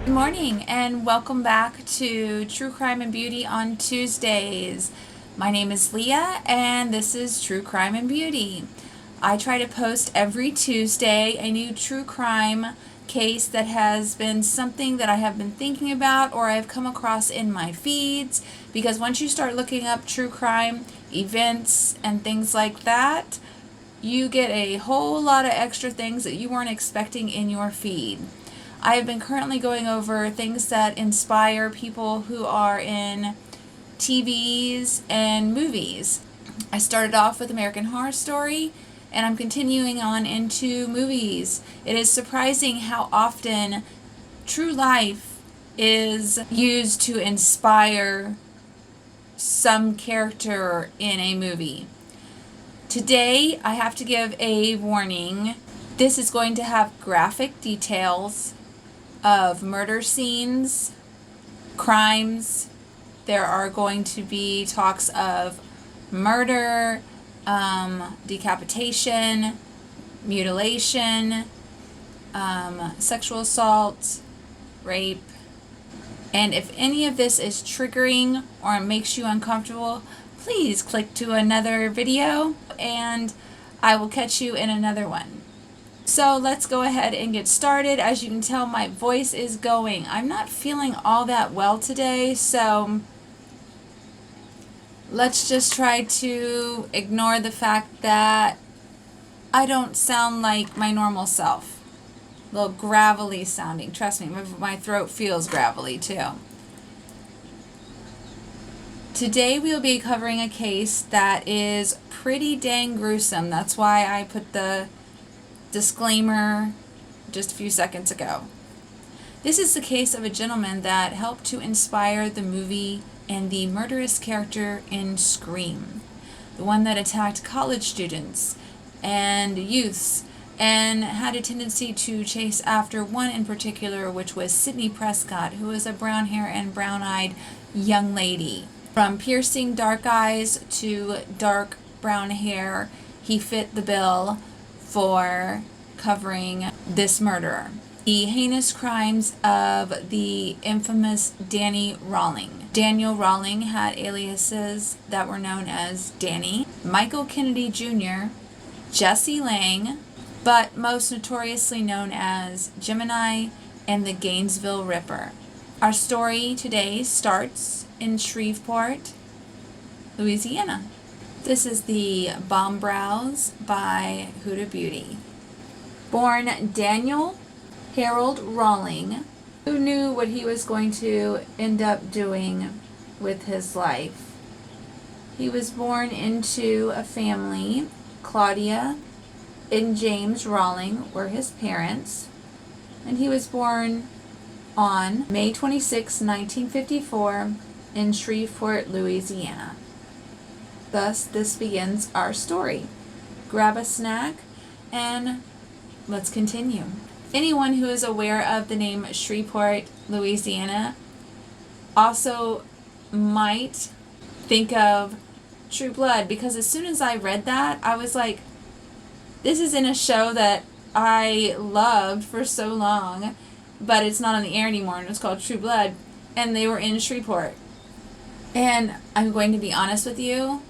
Good morning and welcome back to True Crime and Beauty on Tuesdays. My name is Leah and this is True Crime and Beauty. I try to post every Tuesday a new true crime case that has been something that I have been thinking about or I've come across in my feeds, because once you start looking up true crime events and things like that, you get a whole lot of extra things that you weren't expecting in your feed. I have been currently going over things that inspire people who are in TVs and movies. I started off with American Horror Story, and I'm continuing on into movies. It is surprising how often true life is used to inspire some character in a movie. Today, I have to give a warning. This is going to have graphic details of murder scenes, crimes. There are going to be talks of murder, decapitation, mutilation, sexual assault, rape. And if any of this is triggering or makes you uncomfortable, please click to another video and I will catch you in another one. So let's go ahead and get started. As you can tell, my voice is going. I'm not feeling all that well today, so let's just try to ignore the fact that I don't sound like my normal self. A little gravelly sounding. Trust me, my throat feels gravelly too. Today we'll be covering a case that is pretty dang gruesome. That's why I put the disclaimer just a few seconds ago. This is the case of a gentleman that helped to inspire the movie and the murderous character in Scream. The one that attacked college students and youths and had a tendency to chase after one in particular, which was Sidney Prescott, who was a brown hair and brown-eyed young lady. From piercing dark eyes to dark brown hair, he fit the bill for covering this murderer. The heinous crimes of the infamous Danny Rawling. Daniel Rawling had aliases that were known as Danny, Michael Kennedy Jr., Jesse Lang, but most notoriously known as Gemini and the Gainesville Ripper. Our story today starts in Shreveport, Louisiana. This is the Bomb Brows by Huda Beauty. Born Daniel Harold Rawling, who knew what he was going to end up doing with his life. He was born into a family. Claudia and James Rawling were his parents, and he was born on May 26, 1954 in Shreveport, Louisiana. Thus, this begins our story. Grab a snack and let's continue. Anyone who is aware of the name Shreveport, Louisiana, also might think of True Blood, because as soon as I read that, I was like, this is in a show that I loved for so long, but it's not on the air anymore, and it's called True Blood, and they were in Shreveport. And I'm going to be honest with you,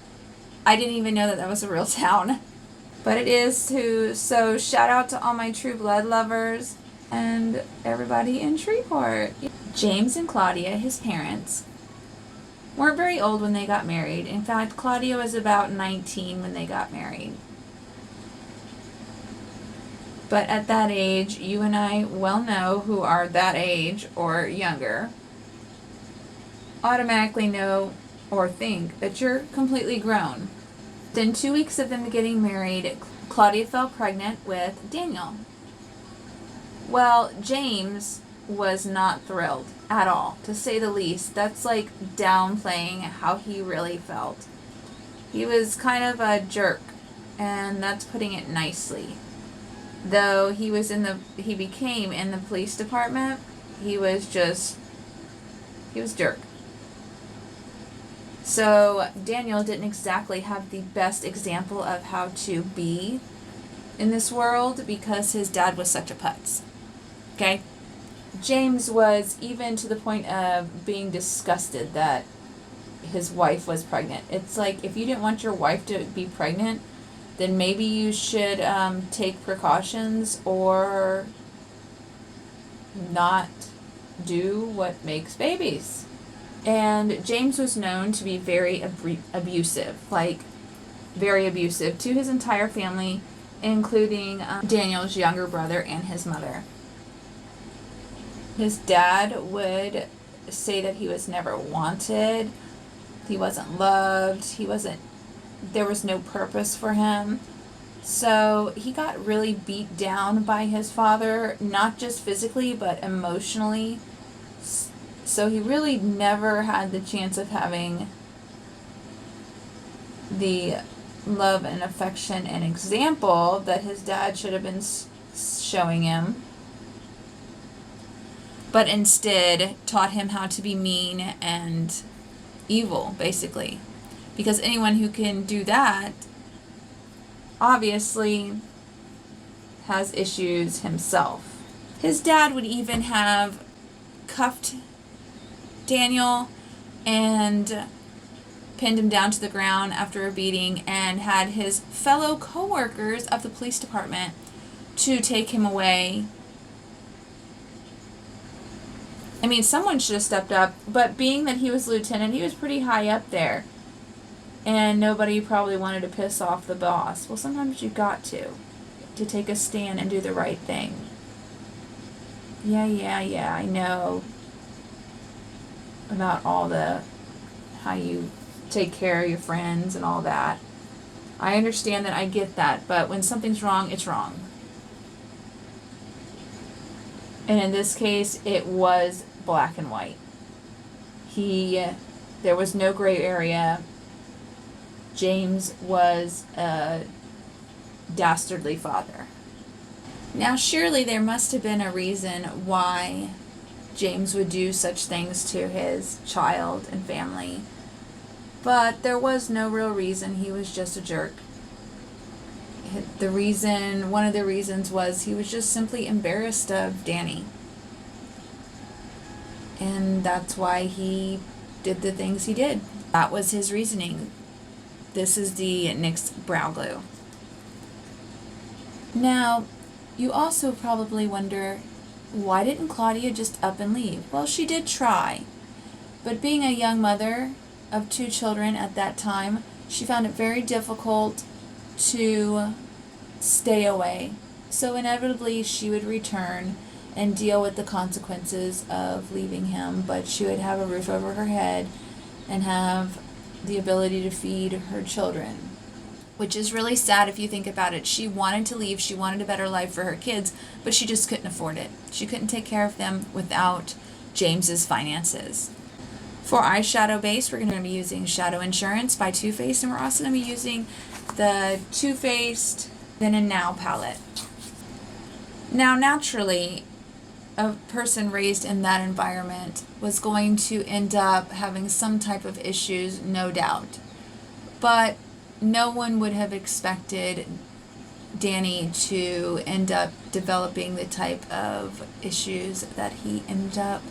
I didn't even know that that was a real town. But it is too, so shout out to all my True Blood lovers and everybody in Shreveport. James and Claudia, his parents, weren't very old when they got married. In fact, Claudia was about 19 when they got married. But at that age, you and I well know who are that age or younger, automatically know or think that you're completely grown. Within 2 weeks of them getting married, Claudia fell pregnant with Daniel. Well, James was not thrilled at all, to say the least. That's like downplaying how he really felt. He was kind of a jerk, and that's putting it nicely. Though he became in the police department, he was jerk. So Daniel didn't exactly have the best example of how to be in this world because his dad was such a putz. Okay? James was even to the point of being disgusted that his wife was pregnant. It's like, if you didn't want your wife to be pregnant, then maybe you should take precautions or not do what makes babies. And James was known to be very abusive, like very abusive to his entire family, including Danielle's younger brother and his mother. His dad would say that he was never wanted, he wasn't loved, there was no purpose for him. So he got really beat down by his father, not just physically, but emotionally. So he really never had the chance of having the love and affection and example that his dad should have been showing him, but instead taught him how to be mean and evil, basically. Because anyone who can do that obviously has issues himself. His dad would even have cuffed Daniel and pinned him down to the ground after a beating, and had his fellow co-workers of the police department to take him away. I mean, someone should have stepped up, but being that he was lieutenant, he was pretty high up there, and nobody probably wanted to piss off the boss. Well, sometimes you got to take a stand and do the right thing. Yeah, I know about all how you take care of your friends and all that. I understand that, I get that, but when something's wrong, it's wrong. And in this case, it was black and white. There was no gray area. James was a dastardly father. Now, surely there must have been a reason why James would do such things to his child and family. But there was no real reason. He was just a jerk. One of the reasons was he was just simply embarrassed of Danny. And that's why he did the things he did. That was his reasoning. This is the NYX brow glue. Now, you also probably wonder, why didn't Claudia just up and leave? Well, she did try. But being a young mother of 2 children at that time, she found it very difficult to stay away. So inevitably she would return and deal with the consequences of leaving him, but she would have a roof over her head and have the ability to feed her children, which is really sad if you think about it. She wanted to leave, she wanted a better life for her kids, but she just couldn't afford it. She couldn't take care of them without James's finances. For eyeshadow base, we're going to be using Shadow Insurance by Too Faced, and we're also going to be using the Too Faced Then and Now palette. Now, naturally, a person raised in that environment was going to end up having some type of issues, no doubt. But no one would have expected Danny to end up developing the type of issues that he ended up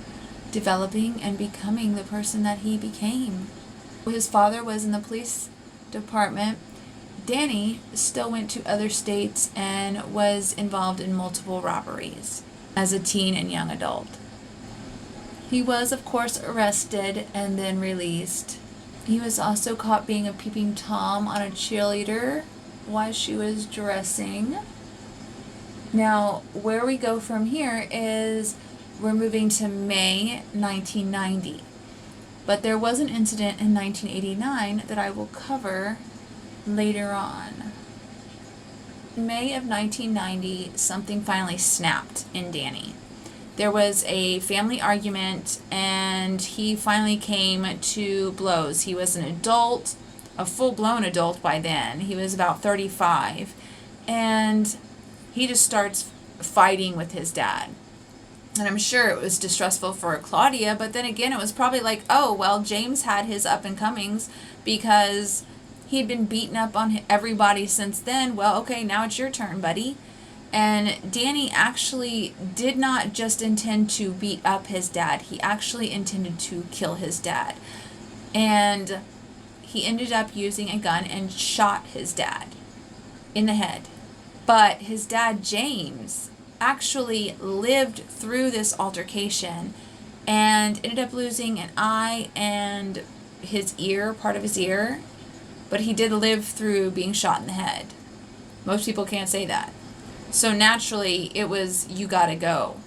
developing and becoming the person that he became. His father was in the police department. Danny still went to other states and was involved in multiple robberies as a teen and young adult. He was, of course, arrested and then released. He was also caught being a peeping Tom on a cheerleader while she was dressing. Now, where we go from here is we're moving to May 1990. But there was an incident in 1989 that I will cover later on. In May of 1990, something finally snapped in Danny. There was a family argument, and he finally came to blows. He was an adult, a full-blown adult by then. He was about 35, and he just starts fighting with his dad. And I'm sure it was distressful for Claudia, but then again, it was probably like, oh, well, James had his up-and-comings because he'd been beaten up on everybody since then. Well, okay, now it's your turn, buddy. And Danny actually did not just intend to beat up his dad. He actually intended to kill his dad. And he ended up using a gun and shot his dad in the head. But his dad, James, actually lived through this altercation and ended up losing an eye and his ear, part of his ear. But he did live through being shot in the head. Most people can't say that. So naturally, it was, you gotta go.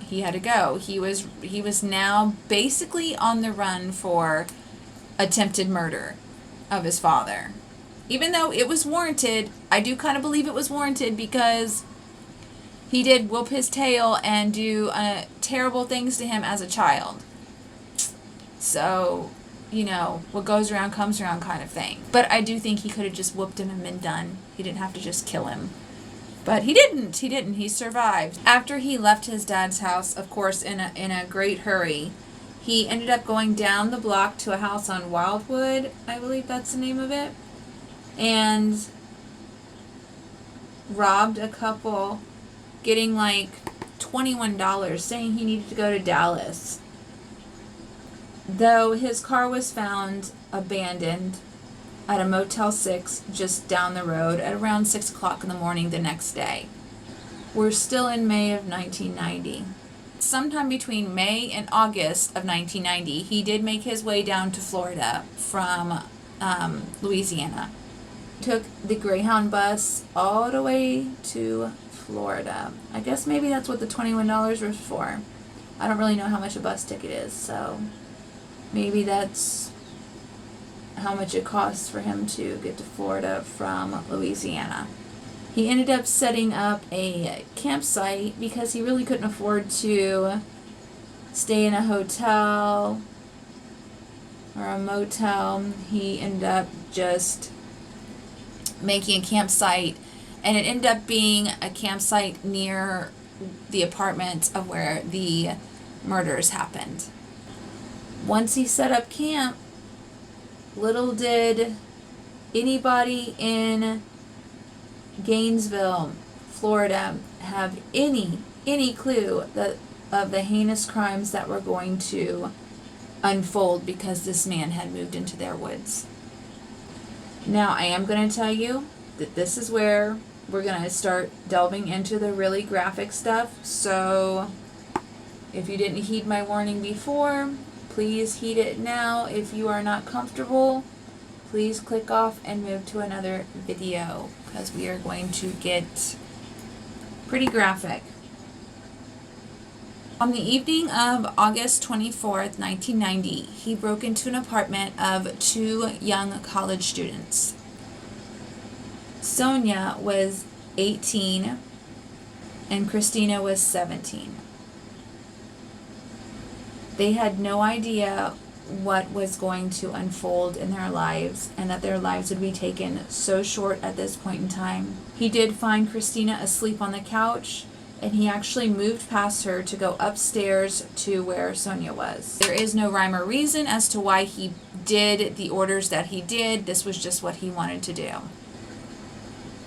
He had to go. He was now basically on the run for attempted murder of his father. Even though it was warranted, I do kind of believe it was warranted because he did whoop his tail and do terrible things to him as a child. So, you know, what goes around comes around kind of thing. But I do think he could have just whooped him and been done. He didn't have to just kill him. But he didn't. He survived. After he left his dad's house, of course, in a great hurry, he ended up going down the block to a house on Wildwood, I believe that's the name of it, and robbed a couple, getting like $21, saying he needed to go to Dallas. Though his car was found abandoned at a Motel 6 just down the road at around 6 o'clock in the morning the next day. We're still in May of 1990. Sometime between May and August of 1990, he did make his way down to Florida from Louisiana. Took the Greyhound bus all the way to Florida. I guess maybe that's what the $21 was for. I don't really know how much a bus ticket is, so maybe that's how much it costs for him to get to Florida from Louisiana. He ended up setting up a campsite because he really couldn't afford to stay in a hotel or a motel. He ended up just making a campsite, and it ended up being a campsite near the apartment of where the murders happened. Once he set up camp, little did anybody in Gainesville, Florida, have any clue that of the heinous crimes that were going to unfold because this man had moved into their woods. Now, I am going to tell you that this is where we're going to start delving into the really graphic stuff. So, if you didn't heed my warning before, please heed it now. If you are not comfortable, please click off and move to another video because we are going to get pretty graphic. On the evening of August 24th, 1990, he broke into an apartment of two young college students. Sonia was 18 and Christina was 17. They had no idea what was going to unfold in their lives and that their lives would be taken so short at this point in time. He did find Christina asleep on the couch, and he actually moved past her to go upstairs to where Sonia was. There is no rhyme or reason as to why he did the orders that he did. This was just what he wanted to do.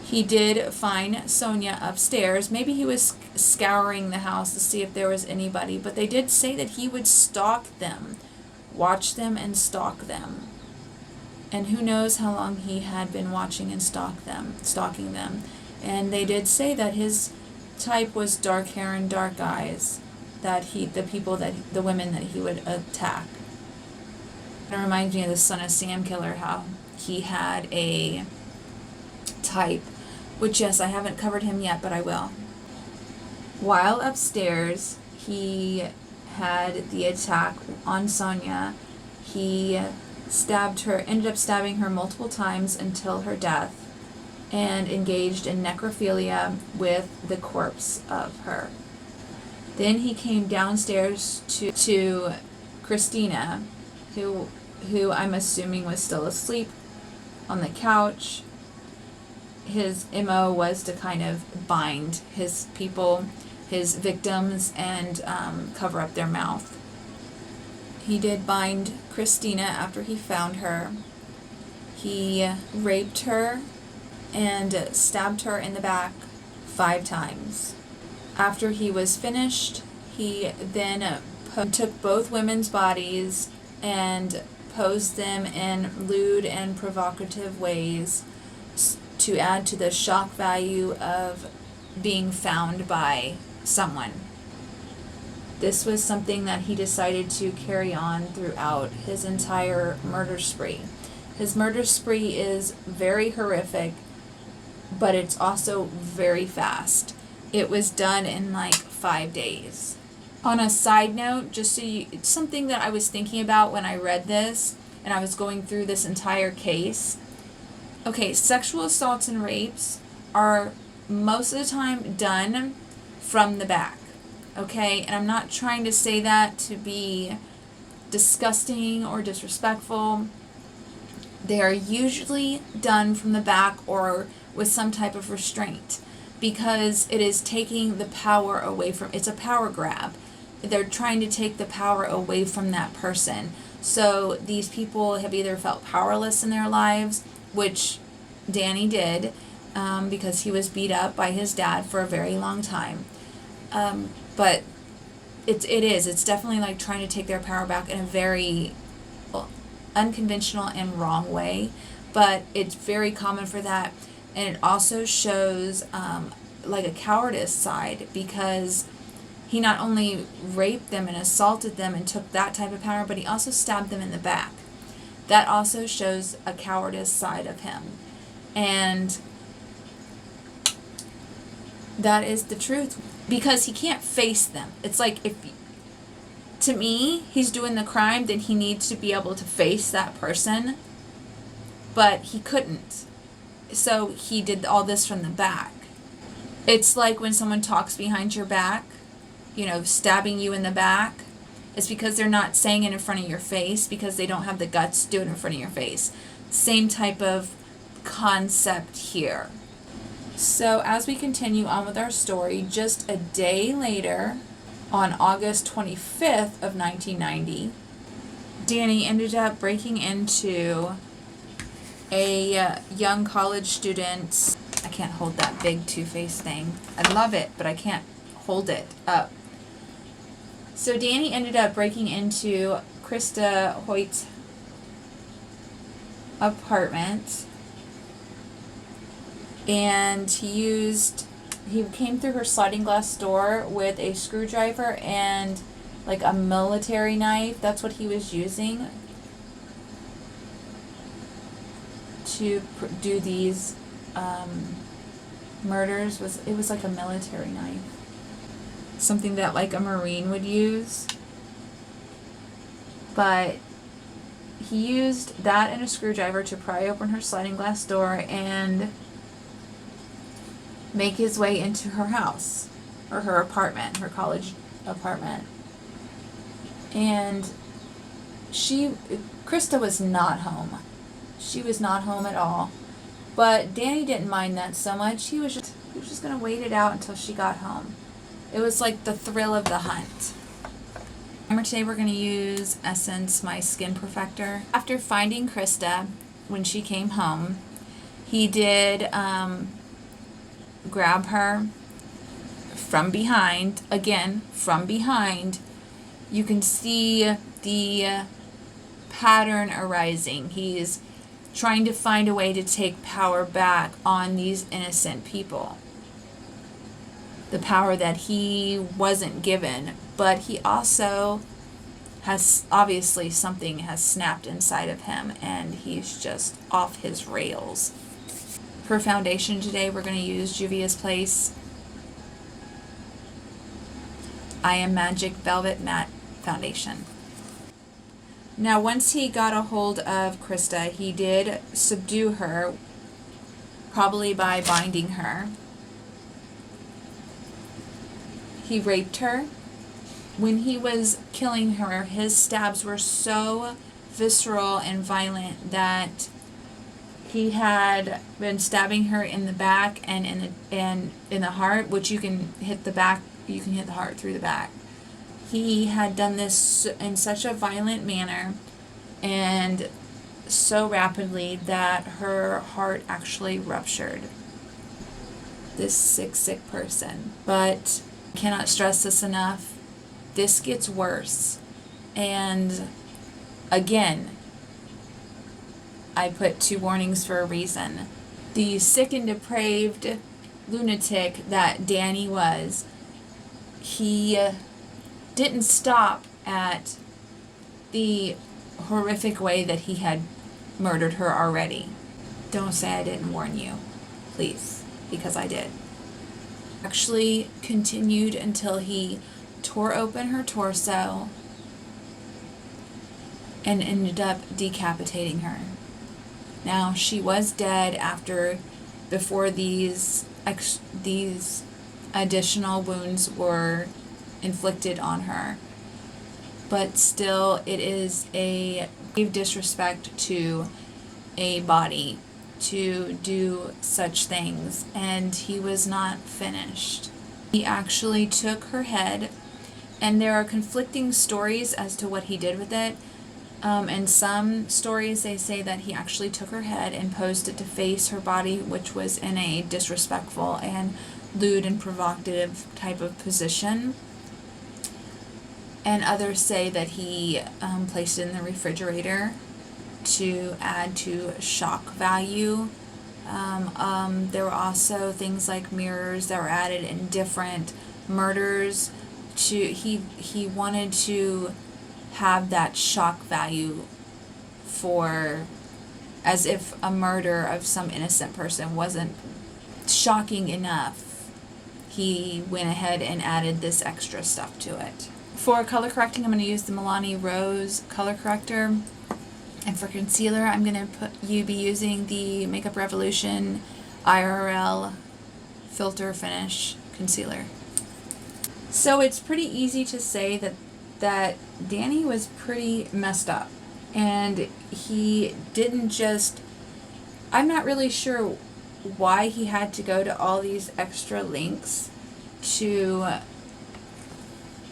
He did find Sonia upstairs. Maybe he was scouring the house to see if there was anybody, but they did say that he would stalk them, watch them and stalk them. And who knows how long he had been watching and stalking them. And they did say that his type was dark hair and dark eyes, that the women that he would attack. It reminds me of the Son of Sam killer, how he had a type, which, yes, I haven't covered him yet, but I will. While upstairs, he had the attack on Sonia. He ended up stabbing her multiple times until her death, and engaged in necrophilia with the corpse of her. Then he came downstairs to Christina, who I'm assuming was still asleep on the couch. His MO was to kind of bind his victims, and cover up their mouth. He did bind Christina after he found her. He raped her and stabbed her in the back 5 times. After he was finished, he then took both women's bodies and posed them in lewd and provocative ways to add to the shock value of being found by someone. This was something that he decided to carry on throughout his entire murder spree. His murder spree is very horrific, but it's also very fast. It was done in like 5 days. On a side note, just so you, it's something that I was thinking about when I read this and I was going through this entire case. Okay, sexual assaults and rapes are most of the time done from the back. Okay, and I'm not trying to say that to be disgusting or disrespectful. They are usually done from the back or with some type of restraint, because it is taking the power away from, it's a power grab. They're trying to take the power away from that person. So these people have either felt powerless in their lives, which Danny did, because he was beat up by his dad for a very long time. But it's definitely like trying to take their power back in a very unconventional and wrong way, but it's very common for that. And it also shows like a cowardice side, because he not only raped them and assaulted them and took that type of power, but he also stabbed them in the back. That also shows a cowardice side of him. And that is the truth, because he can't face them. It's like, if to me, he's doing the crime, then he needs to be able to face that person, but he couldn't. So he did all this from the back. It's like when someone talks behind your back, you know, stabbing you in the back. It's because they're not saying it in front of your face, because they don't have the guts to do it in front of your face. Same type of concept here. So as we continue on with our story, just a day later, on August 25th of 1990, Danny ended up breaking into a young college student's, I can't hold that big two-faced thing. I love it, but I can't hold it up. So Danny ended up breaking into Krista Hoyt's apartment, and he came through her sliding glass door with a screwdriver and like a military knife. That's what he was using to do these murders. It was like a military knife, something that like a Marine would use. But he used that and a screwdriver to pry open her sliding glass door and make his way into her house, or her apartment, her college apartment. And Krista was not home. She was not home at all. But Danny didn't mind that so much. He was just going to wait it out until she got home. It was like the thrill of the hunt. Today we're going to use Essence, my skin perfector. After finding Krista, when she came home, he did grab her from behind. Again, from behind. You can see the pattern arising. He's trying to find a way to take power back on these innocent people. The power that he wasn't given, but he also has, obviously something has snapped inside of him and he's just off his rails. For foundation today, we're going to use Juvia's Place I Am Magic Velvet Matte Foundation. Now, once he got a hold of Krista, he did subdue her, probably by binding her. He raped her. When he was killing her, his stabs were so visceral and violent that he had been stabbing her in the back and in the heart, which you can hit the back, you can hit the heart through the back. He had done this in such a violent manner and so rapidly that her heart actually ruptured. this sick person. But I cannot stress this enough. This gets worse. And again, I put 2 warnings for a reason. The sick and depraved lunatic that Danny was, he didn't stop at the horrific way that he had murdered her already. Don't say I didn't warn you, please, because I did. Actually continued until he tore open her torso and ended up decapitating her. Now, she was dead before these additional wounds were inflicted on her. But still, it is a grave disrespect to a body to do such things, and he was not finished. He actually took her head, and there are conflicting stories as to what he did with it. In some stories, they say that he actually took her head and posed it to face her body, which was in a disrespectful and lewd and provocative type of position. And others say that he placed it in the refrigerator to add to shock value. There were also things like mirrors that were added in different murders. He wanted to have that shock value for, as if a murder of some innocent person wasn't shocking enough, he went ahead and added this extra stuff to it. For color correcting, I'm going to use the Milani Rose color corrector, and for concealer, I'm going to be using the Makeup Revolution IRL Filter Finish Concealer. So it's pretty easy to say that Danny was pretty messed up, and he didn't just, I'm not really sure why he had to go to all these extra links to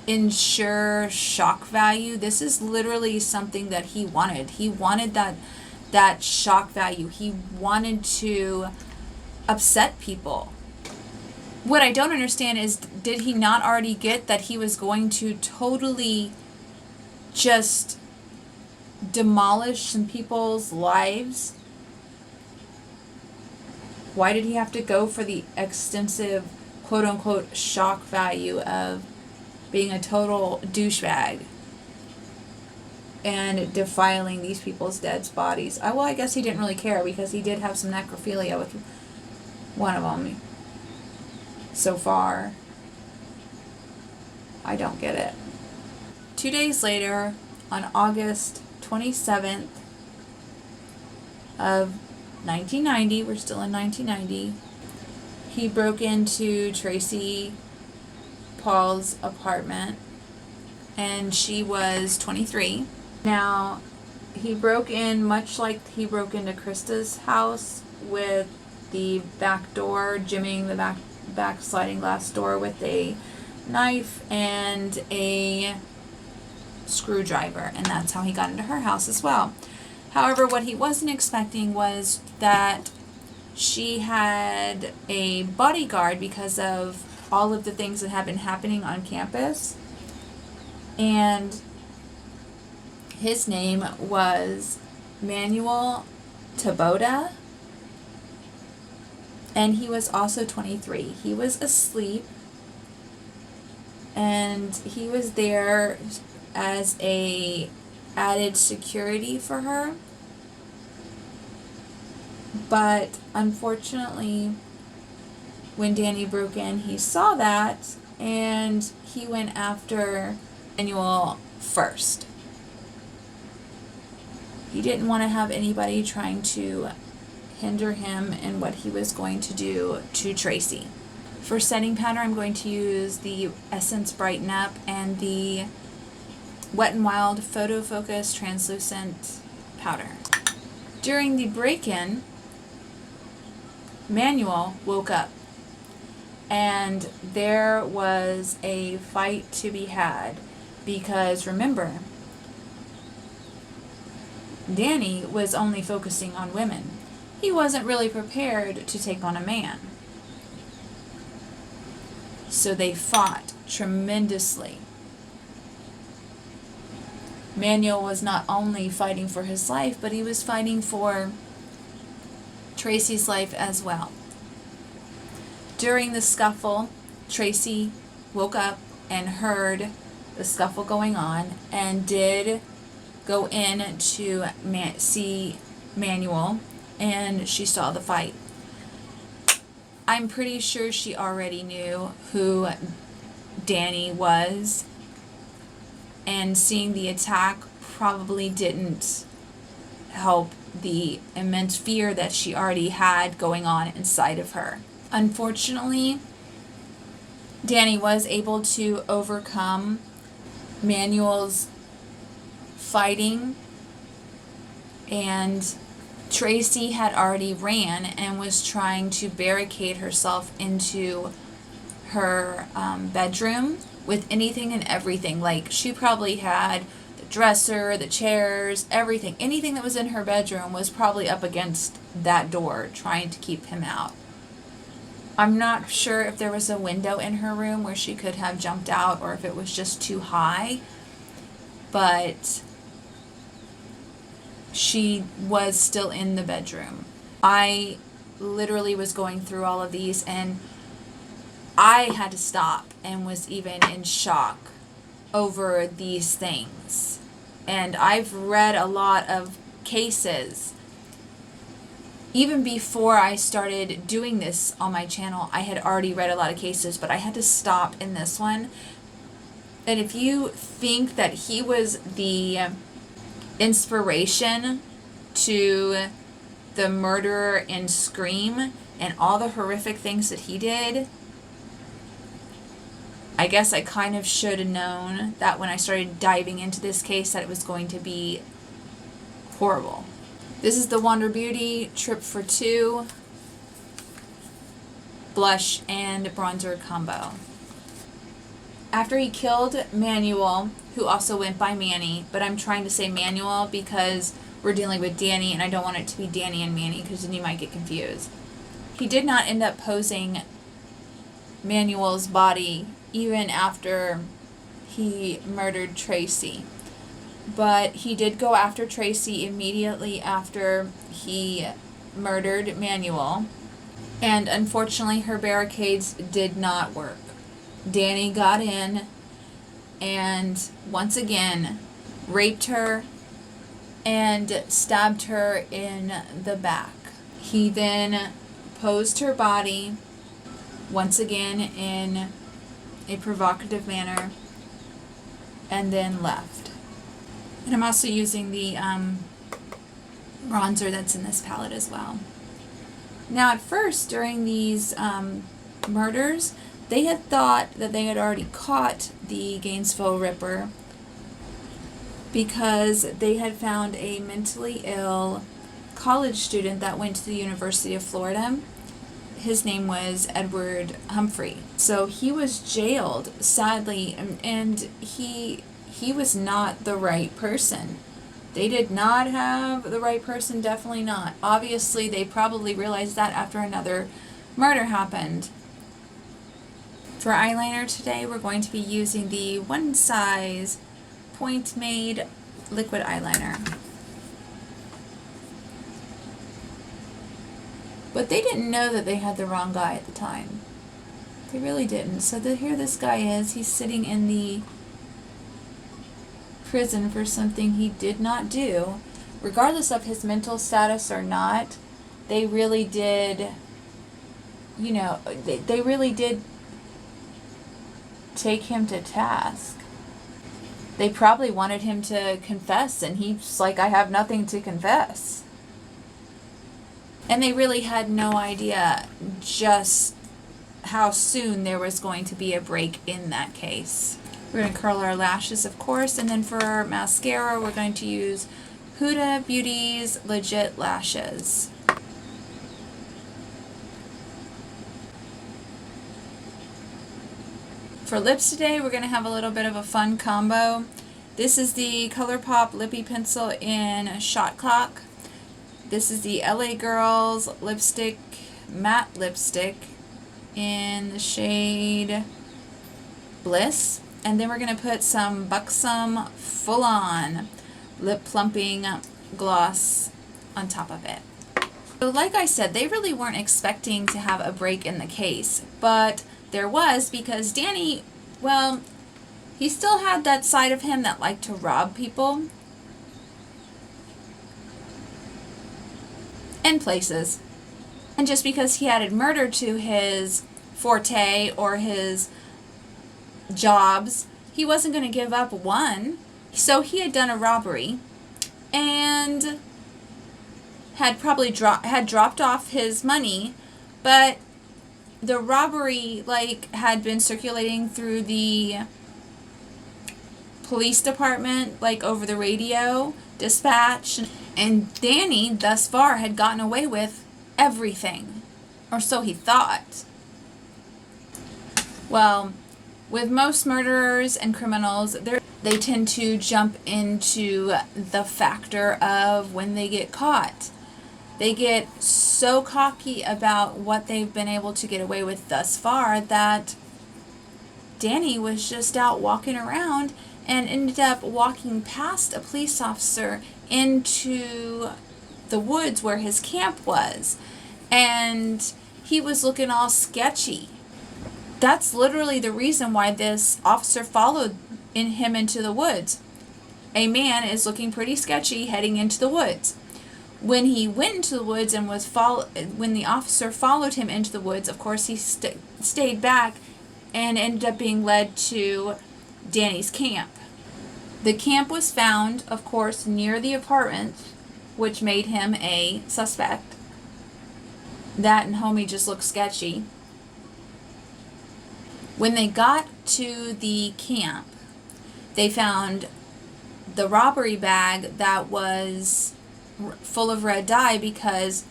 ensure shock value. This is literally something that he wanted. He wanted that shock value. He wanted to upset people. What I don't understand is, did he not already get that he was going to totally just demolish some people's lives? Why did he have to go for the extensive quote-unquote shock value of being a total douchebag and defiling these people's dead bodies? Well, I guess he didn't really care, because he did have some necrophilia with one of them. So far, I don't get it. 2 days later, on August 27th of 1990, we're still in 1990, he broke into Tracy Paul's apartment, and she was 23. Now, he broke in much like he broke into Krista's house, with the back door, jimmying the back sliding glass door with a knife and a screwdriver, and that's how he got into her house as well. However, what he wasn't expecting was that she had a bodyguard because of all of the things that have been happening on campus, and his name was Manuel Taboda, and he was also 23. He was asleep, and he was there as a added security for her. But unfortunately, when Danny broke in, he saw that, and he went after Danielle first. He didn't want to have anybody trying to hinder him in what he was going to do to Tracy. For setting powder, I'm going to use the Essence Brighten Up and the Wet n Wild Photo Focus Translucent Powder. During the break-in, Manuel woke up, and there was a fight to be had, because remember, Danny was only focusing on women. He wasn't really prepared to take on a man. So they fought tremendously. Manuel was not only fighting for his life, but he was fighting for Tracy's life as well. During the scuffle, Tracy woke up and heard the scuffle going on and did go in to see Manuel, and she saw the fight. I'm pretty sure she already knew who Danny was, and seeing the attack probably didn't help the immense fear that she already had going on inside of her. Unfortunately, Danny was able to overcome Manuel's fighting, and Tracy had already ran and was trying to barricade herself into her bedroom with anything and everything. Like, she probably had the dresser, the chairs, everything. Anything that was in her bedroom was probably up against that door trying to keep him out. I'm not sure if there was a window in her room where she could have jumped out or if it was just too high, but she was still in the bedroom. I literally was going through all of these, and I had to stop and was even in shock over these things. And I've read a lot of cases. Even before I started doing this on my channel, I had already read a lot of cases, but I had to stop in this one. And if you think that he was the inspiration to the murderer in Scream and all the horrific things that he did, I guess I kind of should have known that when I started diving into this case that it was going to be horrible. This is the Wonder Beauty Trip for Two blush and bronzer combo. After he killed Manuel, who also went by Manny, but I'm trying to say Manuel because we're dealing with Danny and I don't want it to be Danny and Manny because then you might get confused. He did not end up posing Manuel's body even after he murdered Tracy. But he did go after Tracy immediately after he murdered Manuel. And unfortunately, her barricades did not work. Danny got in and once again raped her and stabbed her in the back. He then posed her body once again in a provocative manner and then left. And I'm also using the bronzer that's in this palette as well. Now at first, during these murders, they had thought that they had already caught the Gainesville Ripper because they had found a mentally ill college student that went to the University of Florida. His name was Edward Humphrey. So he was jailed, sadly, and he was not the right person. They did not have the right person, definitely not. Obviously, they probably realized that after another murder happened. For eyeliner today, we're going to be using the One Size Point Made liquid eyeliner. But they didn't know that they had the wrong guy at the time. They really didn't. So here this guy is. He's sitting in the prison for something he did not do. Regardless of his mental status or not, they really did, you know, they really did take him to task. They probably wanted him to confess, and he's like, I have nothing to confess. And they really had no idea just how soon there was going to be a break in that case. We're going to curl our lashes, of course, and then for our mascara, we're going to use Huda Beauty's Legit Lashes. For lips today, we're going to have a little bit of a fun combo. This is the ColourPop Lippy Pencil in Shot Clock. This is the LA Girls lipstick, matte lipstick in the shade Bliss. And then we're going to put some Buxom full-on lip plumping gloss on top of it. So like I said, they really weren't expecting to have a break in the case, but there was, because Danny, well, he still had that side of him that liked to rob people and places. And just because he added murder to his forte or his jobs, he wasn't going to give up one. So he had done a robbery and had probably dropped off his money, but the robbery had been circulating through the police department, over the radio dispatch, and Danny thus far had gotten away with everything, or so he thought. Well, with most murderers and criminals, they tend to jump into the factor of when they get caught. They get so cocky about what they've been able to get away with thus far that Danny was just out walking around and ended up walking past a police officer into the woods where his camp was. And he was looking all sketchy. That's literally the reason why this officer followed him into the woods. A man is looking pretty sketchy heading into the woods. When he went into the woods and when the officer followed him into the woods, of course he stayed back and ended up being led to Danny's camp. The camp was found, of course, near the apartment, which made him a suspect. That and homie just looked sketchy. When they got to the camp, they found the robbery bag that was full of red dye, because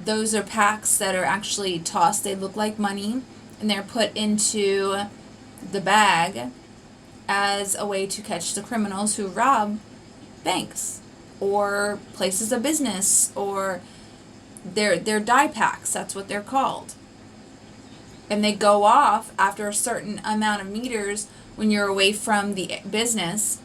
those are packs that are actually tossed. They look like money, and they're put into the bag as a way to catch the criminals who rob banks or places of business, or they're dye packs. That's what they're called. And they go off after a certain amount of meters when you're away from the business,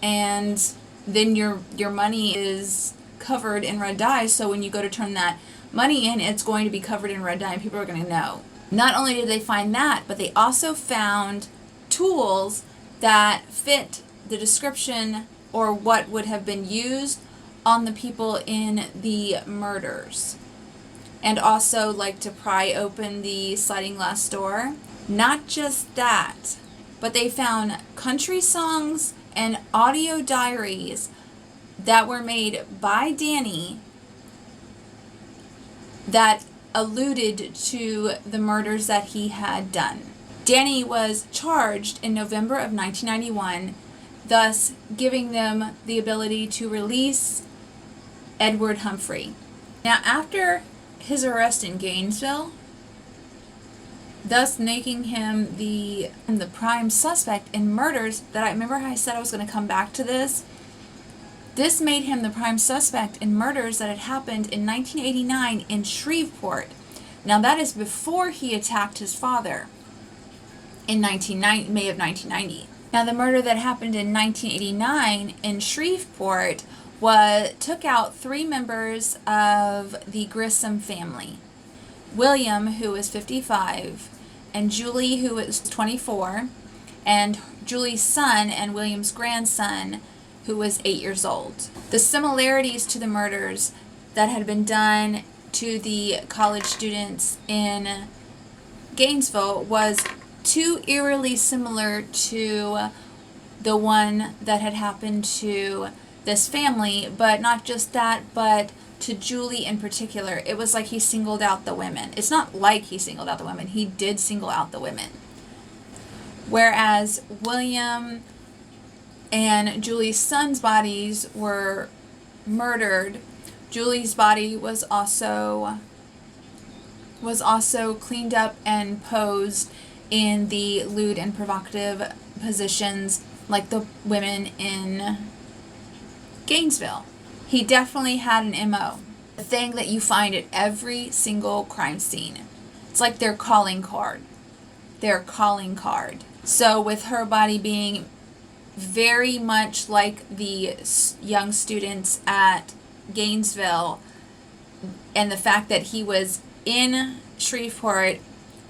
and then your money is covered in red dye. So when you go to turn that money in, it's going to be covered in red dye, and people are going to know. Not only did they find that, but they also found tools that fit the description or what would have been used on the people in the murders. And also to pry open the sliding glass door. Not just that, but they found country songs and audio diaries that were made by Danny that alluded to the murders that he had done. Danny was charged in November of 1991, thus giving them the ability to release Edward Humphrey. Now, after his arrest in Gainesville, thus making him the prime suspect in murders that I remember how I said I was going to come back to this. This made him the prime suspect in murders that had happened in 1989 in Shreveport. Now, that is before he attacked his father in May of 1990. Now, the murder that happened in 1989 in Shreveport took out 3 members of the Grissom family. William, who was 55, and Julie, who was 24, and Julie's son and William's grandson, who was 8 years old. The similarities to the murders that had been done to the college students in Gainesville was too eerily similar to the one that had happened to this family, but not just that, but to Julie in particular. It was like he singled out the women. It's not like he singled out the women. He did single out the women. Whereas William and Julie's son's bodies were murdered, Julie's body was also cleaned up and posed in the lewd and provocative positions like the women in Gainesville. He definitely had an MO. The thing that you find at every single crime scene. It's like their calling card. their calling card. So with her body being very much like the young students at Gainesville, and the fact that he was in Shreveport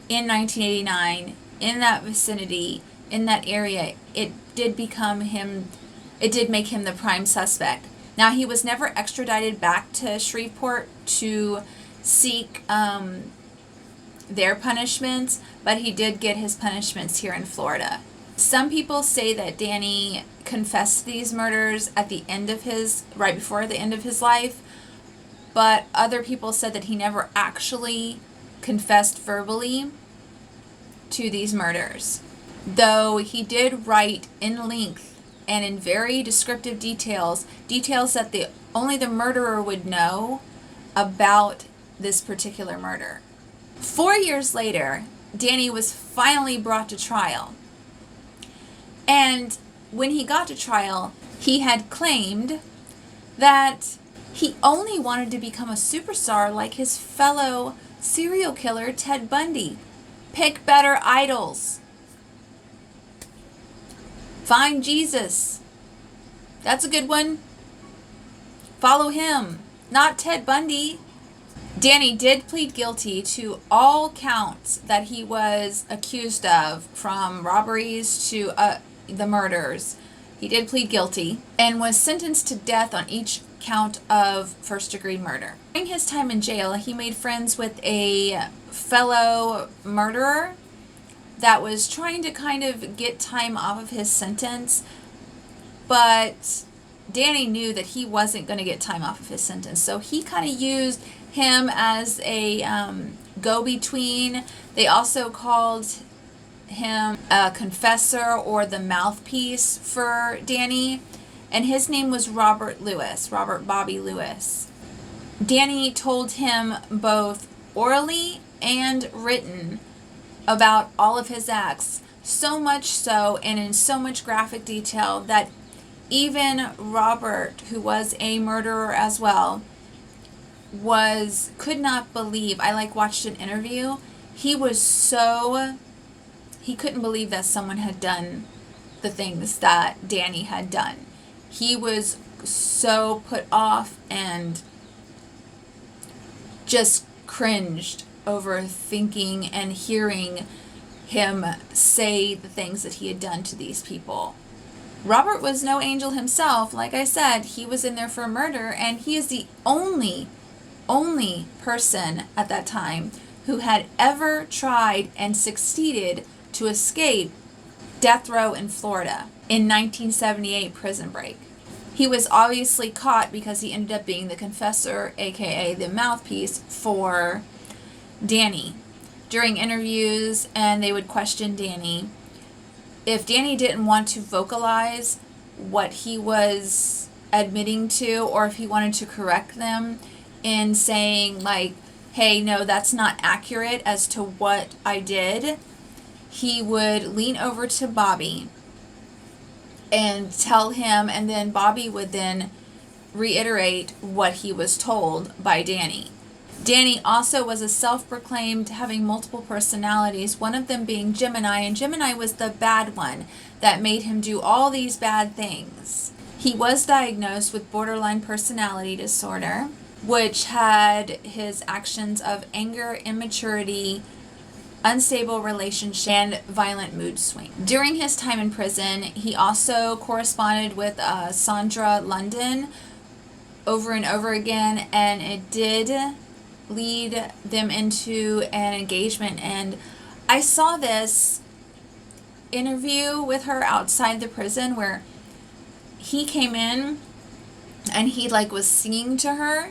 in 1989, in that vicinity, in that area, it did make him the prime suspect. Now, he was never extradited back to Shreveport to seek their punishments, but he did get his punishments here in Florida. Some people say that Danny confessed these murders right before the end of his life, but other people said that he never actually confessed verbally to these murders, though he did write in length and in very descriptive details that only the murderer would know about this particular murder. 4 years later, Danny was finally brought to trial. And when he got to trial, he had claimed that he only wanted to become a superstar like his fellow serial killer, Ted Bundy. Pick better idols. Find Jesus. That's a good one. Follow him, not Ted Bundy. Danny did plead guilty to all counts that he was accused of, from robberies to the murders. He did plead guilty and was sentenced to death on each count of first-degree murder. During his time in jail, he made friends with a fellow murderer that was trying to kind of get time off of his sentence, but Danny knew that he wasn't going to get time off of his sentence, so he kind of used him as a go-between. They also called him a confessor or the mouthpiece for Danny, and his name was Robert Bobby Lewis. Danny told him both orally and written about all of his acts, so much so and in so much graphic detail that even Robert, who was a murderer as well, could not believe. I watched an interview. He couldn't believe that someone had done the things that Danny had done. He was so put off and just cringed over thinking and hearing him say the things that he had done to these people. Robert was no angel himself. Like I said, he was in there for murder, and he is the only person at that time who had ever tried and succeeded to escape death row in Florida in 1978 prison break. He was obviously caught because he ended up being the confessor, aka the mouthpiece for Danny. During interviews, and they would question Danny, if Danny didn't want to vocalize what he was admitting to, or if he wanted to correct them in saying hey, no, that's not accurate as to what I did, he would lean over to Bobby and tell him, and then Bobby would then reiterate what he was told by Danny. Danny also was a self-proclaimed having multiple personalities, one of them being Gemini, and Gemini was the bad one that made him do all these bad things. He was diagnosed with borderline personality disorder, which had his actions of anger, immaturity, unstable relationship, and violent mood swing. During his time in prison, he also corresponded with Sandra London over and over again, and it did lead them into an engagement. And I saw this interview with her outside the prison where he came in and he was singing to her,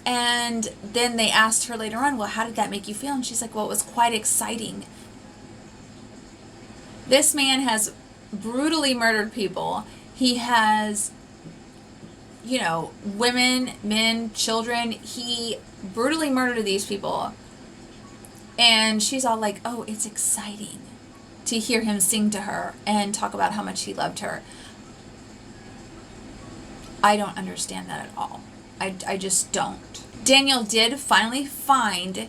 and then they asked her later on, well, how did that make you feel? And she's like, well, it was quite exciting. This man has brutally murdered people. He has, women, men, children. He brutally murdered these people. And she's all like, oh, it's exciting to hear him sing to her and talk about how much he loved her. I don't understand that at all. I just don't. Danielle did finally find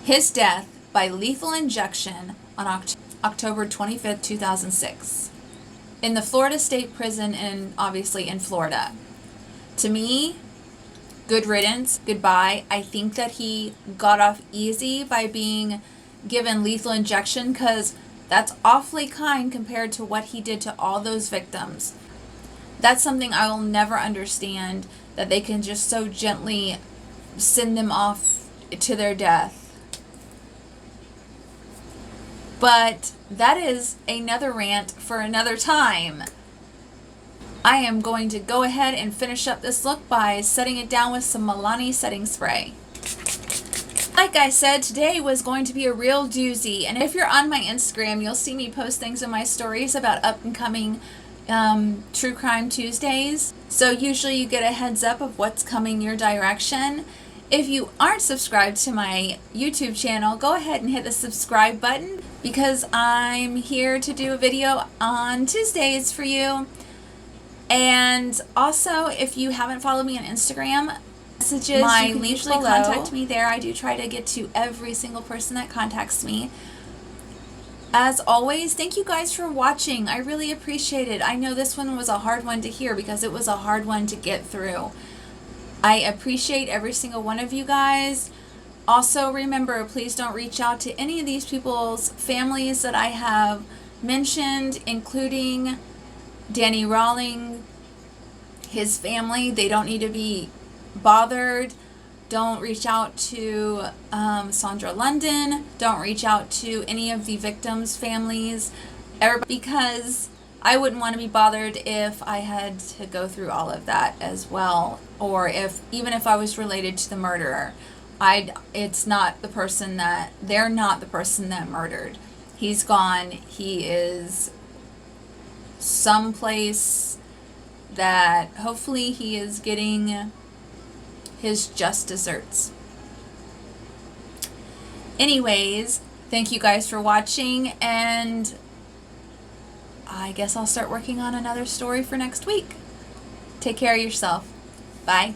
his death by lethal injection on October 25th, 2006, in the Florida State Prison, and obviously in Florida. To me, good riddance, goodbye. I think that he got off easy by being given lethal injection, because that's awfully kind compared to what he did to all those victims. That's something I will never understand, that they can just so gently send them off to their death. But that is another rant for another time. I am going to go ahead and finish up this look by setting it down with some Milani setting spray. Like I said, today was going to be a real doozy, and if you're on my Instagram, you'll see me post things in my stories about up and coming True Crime Tuesdays. So usually you get a heads up of what's coming your direction. If you aren't subscribed to my YouTube channel, go ahead and hit the subscribe button, because I'm here to do a video on Tuesdays for you. And also, if you haven't followed me on Instagram, messages, you can usually contact me there. I do try to get to every single person that contacts me. As always, thank you guys for watching. I really appreciate it. I know this one was a hard one to hear because it was a hard one to get through. I appreciate every single one of you guys. Also, remember, please don't reach out to any of these people's families that I have mentioned, including Danny Rawling, his family. They don't need to be bothered. Don't reach out to Sandra London. Don't reach out to any of the victims' families, because I wouldn't want to be bothered if I had to go through all of that as well, or even if I was related to the murderer. It's not the person that, they're not the person that murdered. He's gone. He is someplace that hopefully he is getting his just desserts. Anyways, thank you guys for watching, and I guess I'll start working on another story for next week. Take care of yourself. Bye.